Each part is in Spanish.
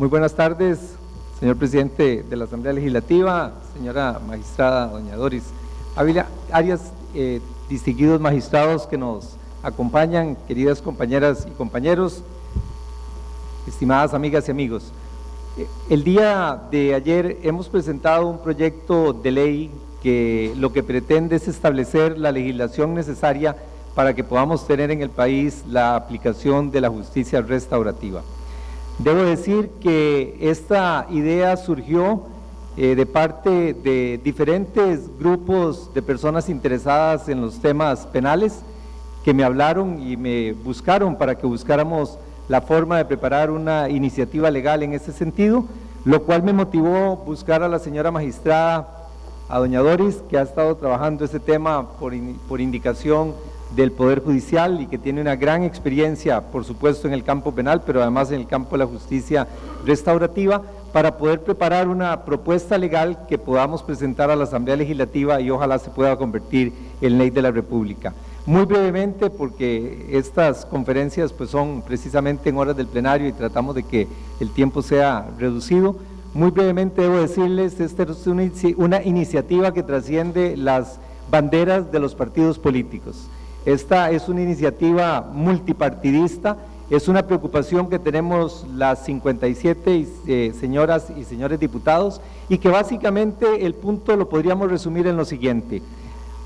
Muy buenas tardes, señor presidente de la Asamblea Legislativa, señora magistrada doña Doris Ávila Arias, distinguidos magistrados que nos acompañan, queridas compañeras y compañeros, estimadas amigas y amigos. El día de ayer hemos presentado un proyecto de ley que lo que pretende es establecer la legislación necesaria para que podamos tener en el país la aplicación de la justicia restaurativa. Debo decir que esta idea surgió de parte de diferentes grupos de personas interesadas en los temas penales que me hablaron y me buscaron para que buscáramos la forma de preparar una iniciativa legal en ese sentido, lo cual me motivó buscar a la señora magistrada, a doña Doris, que ha estado trabajando este tema por indicación del Poder Judicial y que tiene una gran experiencia, por supuesto, en el campo penal, pero además en el campo de la justicia restaurativa, para poder preparar una propuesta legal que podamos presentar a la Asamblea Legislativa y ojalá se pueda convertir en ley de la República. Muy brevemente, porque estas conferencias pues son precisamente en horas del plenario y tratamos de que el tiempo sea reducido, muy brevemente debo decirles, esta es una iniciativa que trasciende las banderas de los partidos políticos. Esta es una iniciativa multipartidista, es una preocupación que tenemos las 57 señoras y señores diputados y que básicamente el punto lo podríamos resumir en lo siguiente: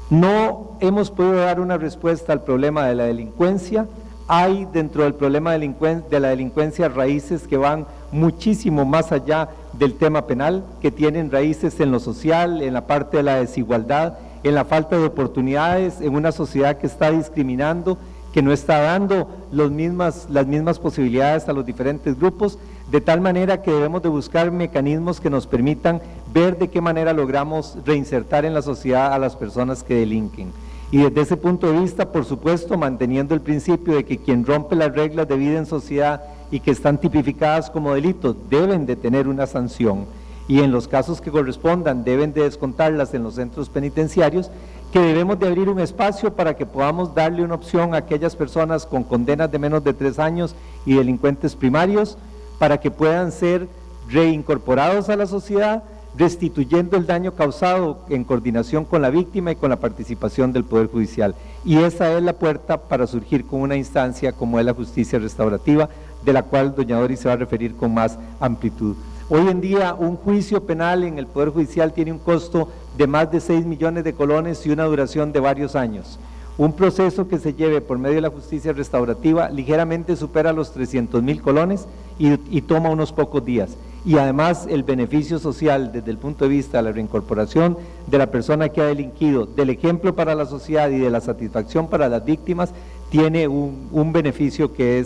no hemos podido dar una respuesta al problema de la delincuencia. Hay dentro del problema de la delincuencia raíces que van muchísimo más allá del tema penal, que tienen raíces en lo social, en la parte de la desigualdad, en la falta de oportunidades, en una sociedad que está discriminando, que no está dando las mismas posibilidades a los diferentes grupos, de tal manera que debemos de buscar mecanismos que nos permitan ver de qué manera logramos reinsertar en la sociedad a las personas que delinquen. Y desde ese punto de vista, por supuesto, manteniendo el principio de que quien rompe las reglas de vida en sociedad y que están tipificadas como delitos deben de tener una sanción, y en los casos que correspondan deben de descontarlas en los centros penitenciarios, que debemos de abrir un espacio para que podamos darle una opción a aquellas personas con condenas de menos de 3 años y delincuentes primarios, para que puedan ser reincorporados a la sociedad, restituyendo el daño causado en coordinación con la víctima y con la participación del Poder Judicial. Y esa es la puerta para surgir con una instancia como es la justicia restaurativa, de la cual doña Doris se va a referir con más amplitud. Hoy en día un juicio penal en el Poder Judicial tiene un costo de más de 6 millones de colones y una duración de varios años. Un proceso que se lleve por medio de la justicia restaurativa ligeramente supera los 300,000 colones y toma unos pocos días. Y además el beneficio social desde el punto de vista de la reincorporación de la persona que ha delinquido, del ejemplo para la sociedad y de la satisfacción para las víctimas, tiene un beneficio que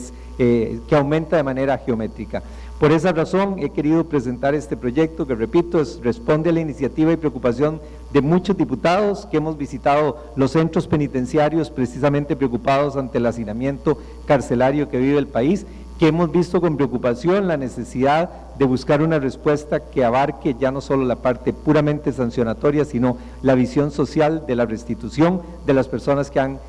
aumenta de manera geométrica. Por esa razón he querido presentar este proyecto que, repito, responde a la iniciativa y preocupación de muchos diputados que hemos visitado los centros penitenciarios precisamente preocupados ante el hacinamiento carcelario que vive el país, que hemos visto con preocupación la necesidad de buscar una respuesta que abarque ya no solo la parte puramente sancionatoria, sino la visión social de la restitución de las personas que han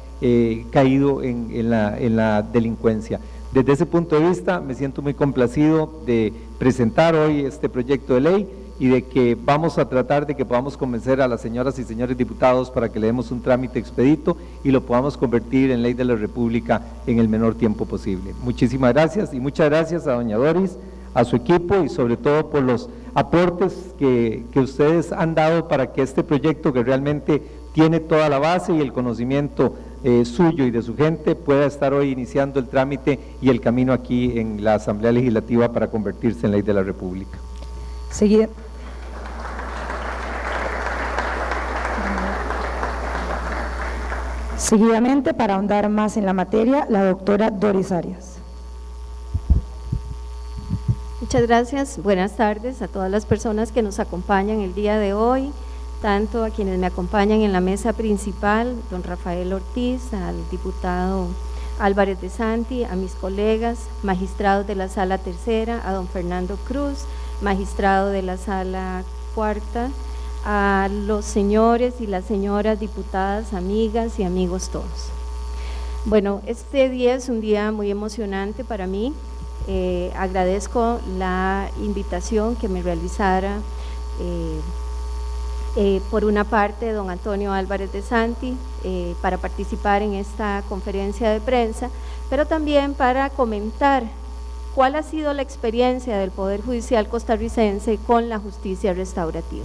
caído en la delincuencia. Desde ese punto de vista me siento muy complacido de presentar hoy este proyecto de ley y de que vamos a tratar de que podamos convencer a las señoras y señores diputados para que le demos un trámite expedito y lo podamos convertir en ley de la República en el menor tiempo posible. Muchísimas gracias y muchas gracias a doña Doris, a su equipo y sobre todo por los aportes que ustedes han dado para que este proyecto, que realmente tiene toda la base y el conocimiento suyo y de su gente, pueda estar hoy iniciando el trámite y el camino aquí en la Asamblea Legislativa para convertirse en ley de la República. Seguidamente, para ahondar más en la materia, la doctora Doris Arias. Muchas gracias. Buenas tardes a todas las personas que nos acompañan el día de hoy, tanto a quienes me acompañan en la mesa principal, don Rafael Ortiz, al diputado Álvarez de Santi, a mis colegas, magistrados de la Sala Tercera, a don Fernando Cruz, magistrado de la Sala Cuarta, a los señores y las señoras diputadas, amigas y amigos todos. Bueno, este día es un día muy emocionante para mí. agradezco la invitación que me realizara por una parte don Antonio Álvarez de Santi para participar en esta conferencia de prensa, pero también para comentar cuál ha sido la experiencia del Poder Judicial costarricense con la justicia restaurativa.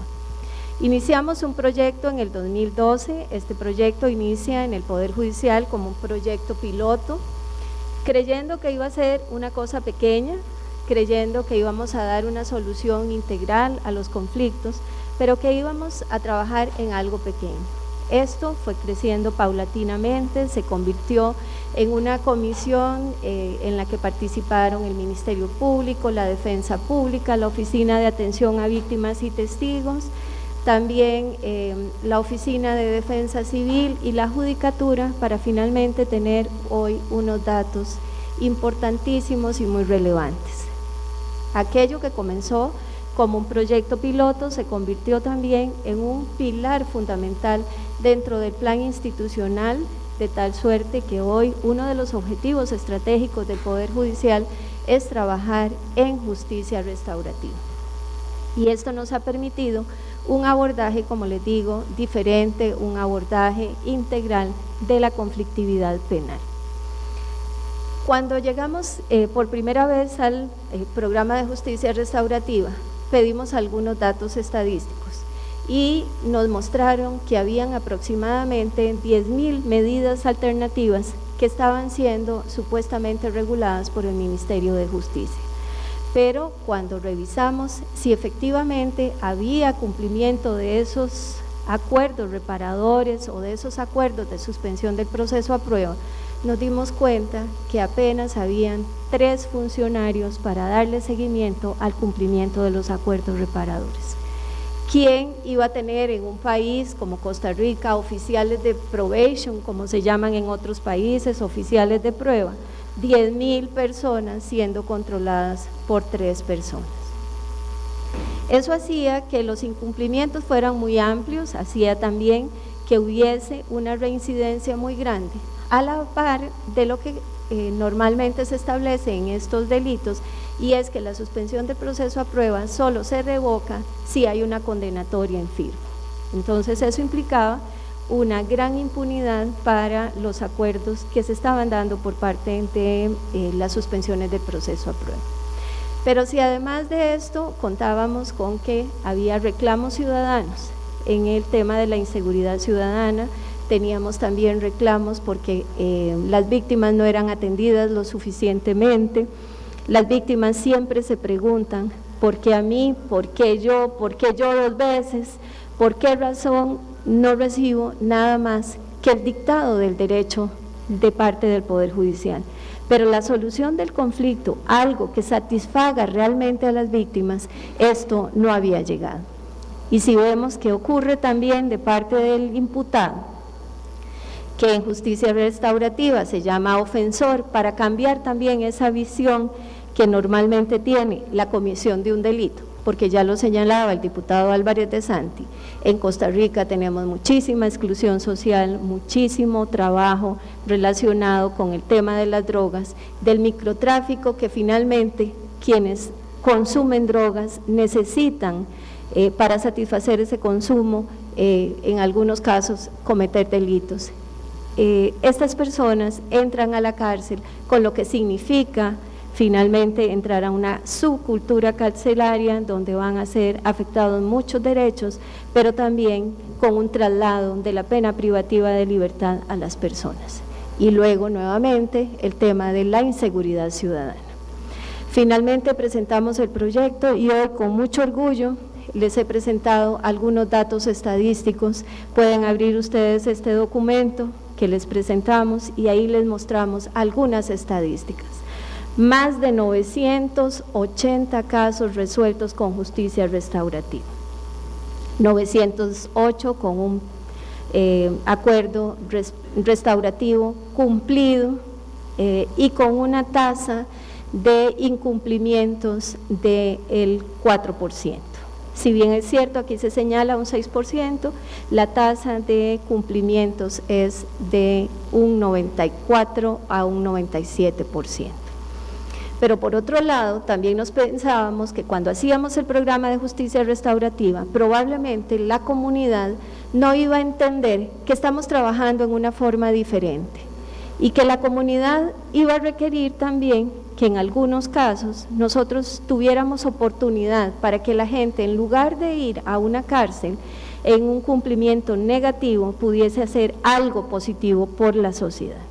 Iniciamos un proyecto en el 2012, este proyecto inicia en el Poder Judicial como un proyecto piloto, creyendo que iba a ser una cosa pequeña, creyendo que íbamos a dar una solución integral a los conflictos, pero que íbamos a trabajar en algo pequeño. Esto fue creciendo paulatinamente, se convirtió en una comisión en la que participaron el Ministerio Público, la Defensa Pública, la Oficina de Atención a Víctimas y Testigos, también la Oficina de Defensa Civil y la Judicatura, para finalmente tener hoy unos datos importantísimos y muy relevantes. Aquello que comenzó como un proyecto piloto se convirtió también en un pilar fundamental dentro del plan institucional, de tal suerte que hoy uno de los objetivos estratégicos del Poder Judicial es trabajar en justicia restaurativa. Y esto nos ha permitido un abordaje, como les digo, diferente, un abordaje integral de la conflictividad penal. Cuando llegamos por primera vez al programa de justicia restaurativa, pedimos algunos datos estadísticos y nos mostraron que habían aproximadamente 10.000 medidas alternativas que estaban siendo supuestamente reguladas por el Ministerio de Justicia. Pero cuando revisamos si efectivamente había cumplimiento de esos acuerdos reparadores o de esos acuerdos de suspensión del proceso a prueba, nos dimos cuenta que apenas habían 3 funcionarios para darle seguimiento al cumplimiento de los acuerdos reparadores. ¿Quién iba a tener en un país como Costa Rica oficiales de probation, como se llaman en otros países, oficiales de prueba? 10.000 personas siendo controladas por 3 personas. Eso hacía que los incumplimientos fueran muy amplios, hacía también que hubiese una reincidencia muy grande, a la par de lo que normalmente se establece en estos delitos, y es que la suspensión del proceso a prueba solo se revoca si hay una condenatoria en firme. Entonces eso implicaba una gran impunidad para los acuerdos que se estaban dando por parte de las suspensiones del proceso a prueba. Pero si además de esto contábamos con que había reclamos ciudadanos en el tema de la inseguridad ciudadana, teníamos también reclamos porque las víctimas no eran atendidas lo suficientemente. Las víctimas siempre se preguntan, ¿por qué a mí? ¿Por qué yo 2 veces? ¿Por qué razón no recibo nada más que el dictado del derecho de parte del Poder Judicial? Pero la solución del conflicto, algo que satisfaga realmente a las víctimas, esto no había llegado. Y si vemos que ocurre también de parte del imputado, que en justicia restaurativa se llama ofensor, para cambiar también esa visión que normalmente tiene la comisión de un delito, porque ya lo señalaba el diputado Álvarez de Santi, en Costa Rica tenemos muchísima exclusión social, muchísimo trabajo relacionado con el tema de las drogas, del microtráfico, que finalmente quienes consumen drogas necesitan para satisfacer ese consumo, en algunos casos cometer delitos. Estas personas entran a la cárcel con lo que significa finalmente entrar a una subcultura carcelaria donde van a ser afectados muchos derechos, pero también con un traslado de la pena privativa de libertad a las personas. Y luego nuevamente el tema de la inseguridad ciudadana. Finalmente presentamos el proyecto y hoy con mucho orgullo les he presentado algunos datos estadísticos. Pueden abrir ustedes este documento que les presentamos y ahí les mostramos algunas estadísticas. Más de 980 casos resueltos con justicia restaurativa, 908 con un acuerdo restaurativo cumplido y con una tasa de incumplimientos del 4%. Si bien es cierto, aquí se señala un 6%, la tasa de cumplimientos es de un 94 a un 97%. Pero por otro lado, también nos pensábamos que cuando hacíamos el programa de justicia restaurativa, probablemente la comunidad no iba a entender que estamos trabajando en una forma diferente y que la comunidad iba a requerir también que en algunos casos nosotros tuviéramos oportunidad para que la gente, en lugar de ir a una cárcel en un cumplimiento negativo, pudiese hacer algo positivo por la sociedad.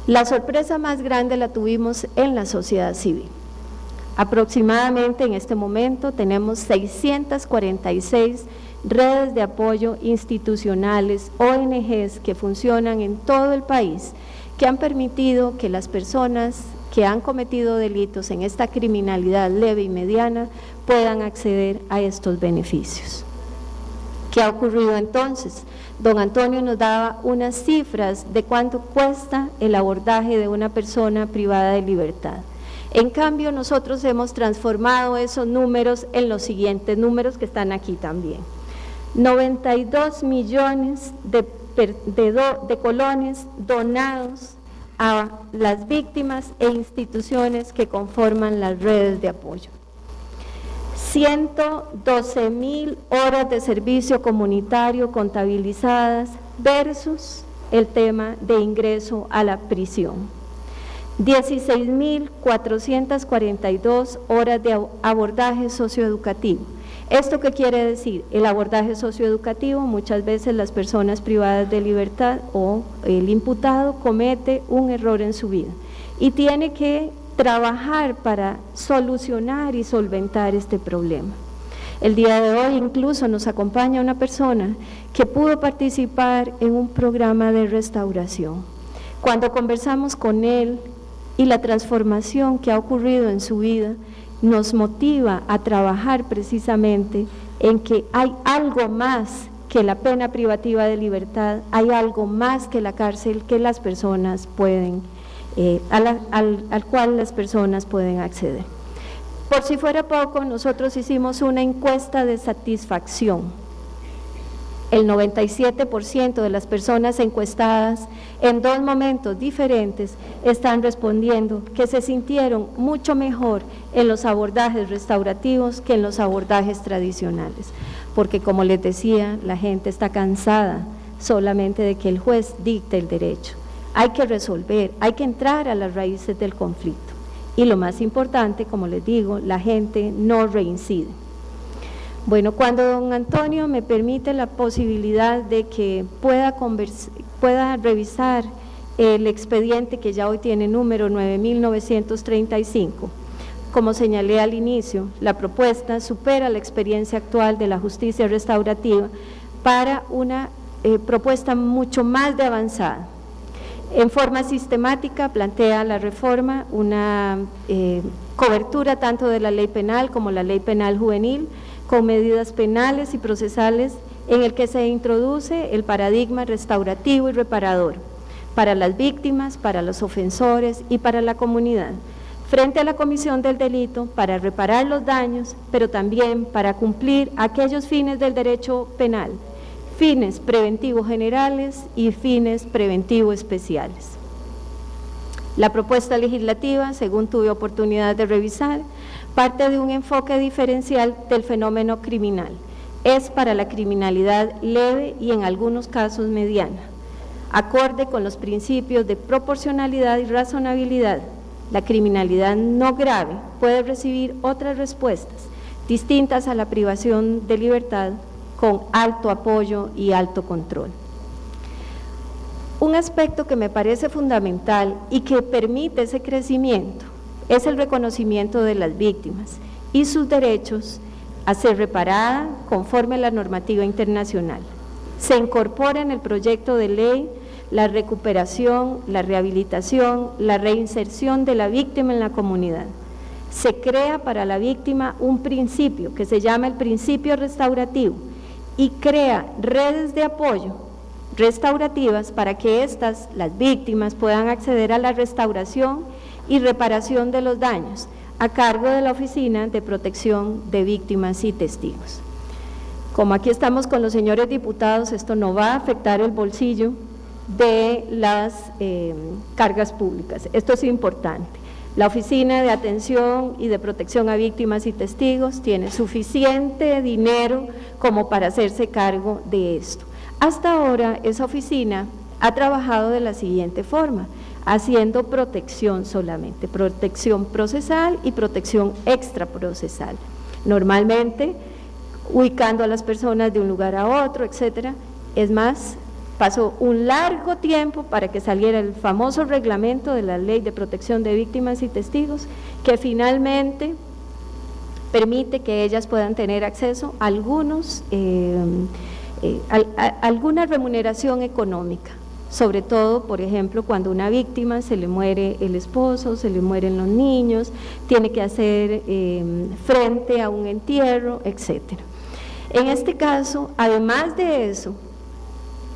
La sorpresa más grande la tuvimos en la sociedad civil. Aproximadamente en este momento tenemos 646 redes de apoyo institucionales, ONGs que funcionan en todo el país, que han permitido que las personas que han cometido delitos en esta criminalidad leve y mediana puedan acceder a estos beneficios. ¿Qué ha ocurrido entonces? Don Antonio nos daba unas cifras de cuánto cuesta el abordaje de una persona privada de libertad. En cambio, nosotros hemos transformado esos números en los siguientes números que están aquí también. 92 millones de colones donados a las víctimas e instituciones que conforman las redes de apoyo. 112.000 horas de servicio comunitario contabilizadas versus el tema de ingreso a la prisión. 16.442 horas de abordaje socioeducativo. ¿Esto qué quiere decir? El abordaje socioeducativo, muchas veces las personas privadas de libertad o el imputado comete un error en su vida y tiene que trabajar para solucionar y solventar este problema. El día de hoy incluso nos acompaña una persona que pudo participar en un programa de restauración. Cuando conversamos con él y la transformación que ha ocurrido en su vida, nos motiva a trabajar precisamente en que hay algo más que la pena privativa de libertad, hay algo más que la cárcel que las personas pueden, al cual las personas pueden acceder. Por si fuera poco, nosotros hicimos una encuesta de satisfacción. El 97% de las personas encuestadas en dos momentos diferentes están respondiendo que se sintieron mucho mejor en los abordajes restaurativos que en los abordajes tradicionales, porque como les decía, la gente está cansada solamente de que el juez dicte el derecho. Hay que resolver, hay que entrar a las raíces del conflicto y lo más importante, como les digo, la gente no reincide. Bueno, cuando don Antonio me permite la posibilidad de que pueda revisar el expediente que ya hoy tiene número 9935, como señalé al inicio, la propuesta supera la experiencia actual de la justicia restaurativa para una propuesta mucho más de avanzada. En forma sistemática plantea la reforma una cobertura tanto de la ley penal como la ley penal juvenil, con medidas penales y procesales en el que se introduce el paradigma restaurativo y reparador para las víctimas, para los ofensores y para la comunidad, frente a la comisión del delito para reparar los daños, pero también para cumplir aquellos fines del derecho penal, fines preventivos generales y fines preventivos especiales. La propuesta legislativa, según tuve oportunidad de revisar, parte de un enfoque diferencial del fenómeno criminal. Es para la criminalidad leve y en algunos casos mediana, acorde con los principios de proporcionalidad y razonabilidad. La criminalidad no grave puede recibir otras respuestas distintas a la privación de libertad con alto apoyo y alto control. Un aspecto que me parece fundamental y que permite ese crecimiento es el reconocimiento de las víctimas y sus derechos a ser reparada conforme a la normativa internacional. Se incorpora en el proyecto de ley la recuperación, la rehabilitación, la reinserción de la víctima en la comunidad. Se crea para la víctima un principio que se llama el principio restaurativo y crea redes de apoyo restaurativas para que las víctimas, puedan acceder a la restauración y reparación de los daños a cargo de la Oficina de Protección de Víctimas y Testigos. Como aquí estamos con los señores diputados, esto no va a afectar el bolsillo de las cargas públicas, esto es importante. La Oficina de Atención y de Protección a Víctimas y Testigos tiene suficiente dinero como para hacerse cargo de esto. Hasta ahora esa oficina ha trabajado de la siguiente forma, haciendo protección solamente, protección procesal y protección extraprocesal. Normalmente ubicando a las personas de un lugar a otro, etcétera. Es más, pasó un largo tiempo para que saliera el famoso reglamento de la Ley de Protección de Víctimas y Testigos, que finalmente permite que ellas puedan tener acceso a alguna remuneración económica, sobre todo, por ejemplo, cuando a una víctima se le muere el esposo, se le mueren los niños, tiene que hacer frente a un entierro, etcétera. En este caso, además de eso,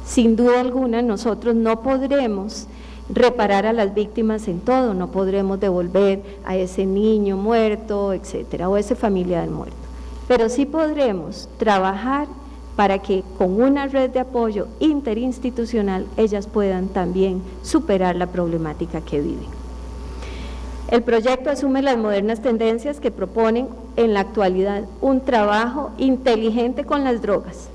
sin duda alguna, nosotros no podremos reparar a las víctimas en todo, no podremos devolver a ese niño muerto, etcétera, o a ese familiar muerto, pero sí podremos trabajar para que con una red de apoyo interinstitucional ellas puedan también superar la problemática que viven. El proyecto asume las modernas tendencias que proponen en la actualidad un trabajo inteligente con las drogas.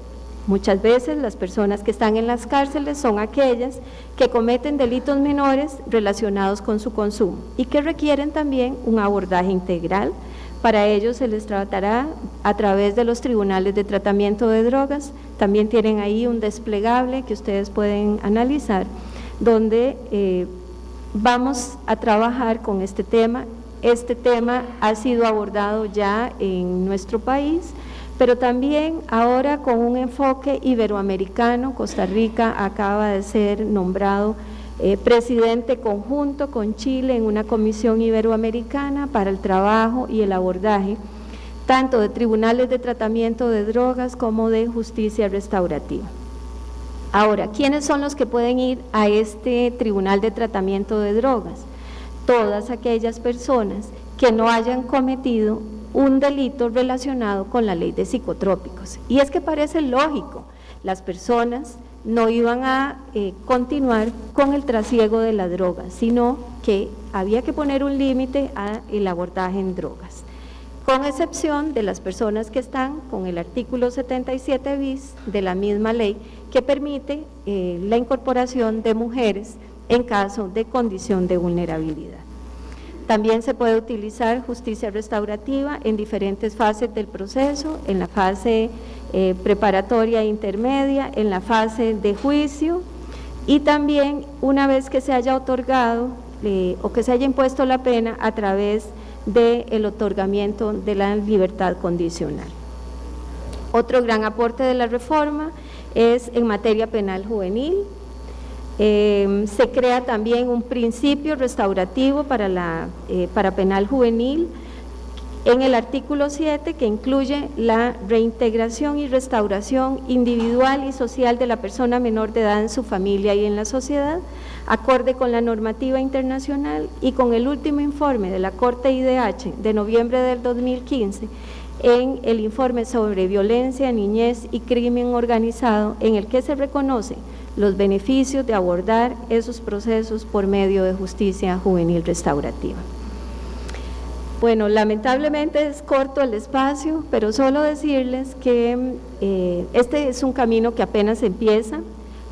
Muchas veces las personas que están en las cárceles son aquellas que cometen delitos menores relacionados con su consumo y que requieren también un abordaje integral. Para ello se les tratará a través de los tribunales de tratamiento de drogas. También tienen ahí un desplegable que ustedes pueden analizar, donde vamos a trabajar con este tema. Este tema ha sido abordado ya en nuestro país, pero también ahora con un enfoque iberoamericano. Costa Rica acaba de ser nombrado presidente conjunto con Chile en una comisión iberoamericana para el trabajo y el abordaje tanto de tribunales de tratamiento de drogas como de justicia restaurativa. Ahora, ¿quiénes son los que pueden ir a este tribunal de tratamiento de drogas? Todas aquellas personas que no hayan cometido un delito relacionado con la ley de psicotrópicos. Y es que parece lógico, las personas no iban a continuar con el trasiego de la droga, sino que había que poner un límite al abordaje en drogas, con excepción de las personas que están con el artículo 77 bis de la misma ley, que permite la incorporación de mujeres en caso de condición de vulnerabilidad. También se puede utilizar justicia restaurativa en diferentes fases del proceso, en la fase preparatoria e intermedia, en la fase de juicio, y también una vez que se haya otorgado o que se haya impuesto la pena a través del otorgamiento de la libertad condicional. Otro gran aporte de la reforma es en materia penal juvenil. Se crea también un principio restaurativo para penal juvenil en el artículo 7, que incluye la reintegración y restauración individual y social de la persona menor de edad en su familia y en la sociedad, acorde con la normativa internacional y con el último informe de la Corte IDH de noviembre del 2015, en el informe sobre violencia, niñez y crimen organizado, en el que se reconoce los beneficios de abordar esos procesos por medio de justicia juvenil restaurativa. Bueno, lamentablemente es corto el espacio, pero solo decirles que este es un camino que apenas empieza.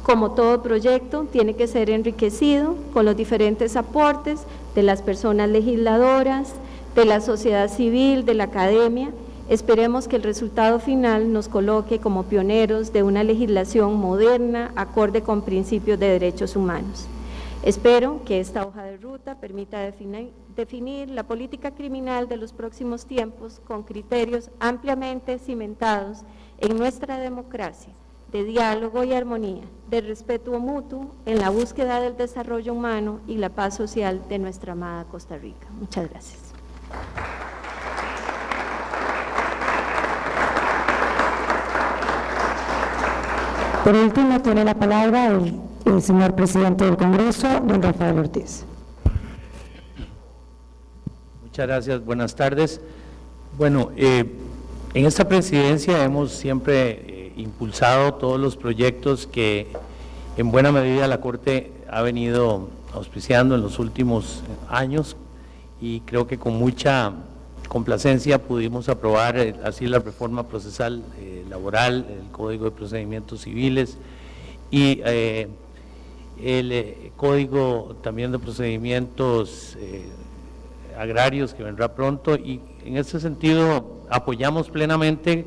Como todo proyecto, tiene que ser enriquecido con los diferentes aportes de las personas legisladoras, de la sociedad civil, de la academia. Esperemos que el resultado final nos coloque como pioneros de una legislación moderna, acorde con principios de derechos humanos. Espero que esta hoja de ruta permita definir la política criminal de los próximos tiempos con criterios ampliamente cimentados en nuestra democracia, de diálogo y armonía, de respeto mutuo en la búsqueda del desarrollo humano y la paz social de nuestra amada Costa Rica. Muchas gracias. Por último, tiene la palabra el señor presidente del Congreso, don Rafael Ortiz. Muchas gracias, buenas tardes. Bueno, en esta presidencia hemos siempre impulsado todos los proyectos que en buena medida la Corte ha venido auspiciando en los últimos años, y creo que con mucha complacencia pudimos aprobar así la reforma procesal laboral, el Código de Procedimientos Civiles y el Código también de Procedimientos Agrarios que vendrá pronto, y en ese sentido apoyamos plenamente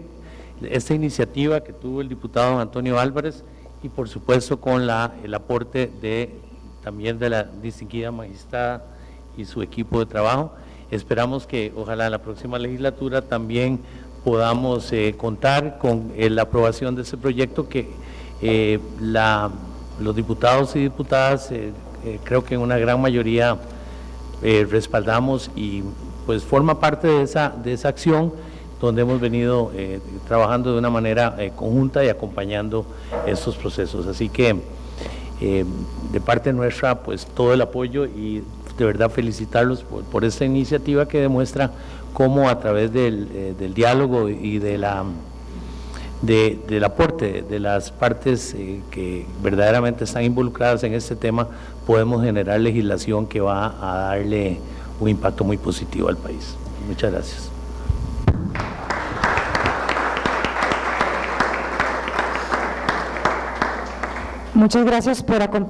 esta iniciativa que tuvo el diputado Antonio Álvarez y por supuesto con el aporte también de la distinguida magistrada y su equipo de trabajo. Esperamos que ojalá en la próxima legislatura también podamos contar con la aprobación de ese proyecto que los diputados y diputadas creo que en una gran mayoría respaldamos, y pues forma parte de esa acción donde hemos venido trabajando de una manera conjunta y acompañando estos procesos. Así que de parte nuestra pues todo el apoyo, y de verdad felicitarlos por esta iniciativa que demuestra cómo a través del diálogo y del aporte de las partes que verdaderamente están involucradas en este tema, podemos generar legislación que va a darle un impacto muy positivo al país. Muchas gracias. Muchas gracias por acompañarnos.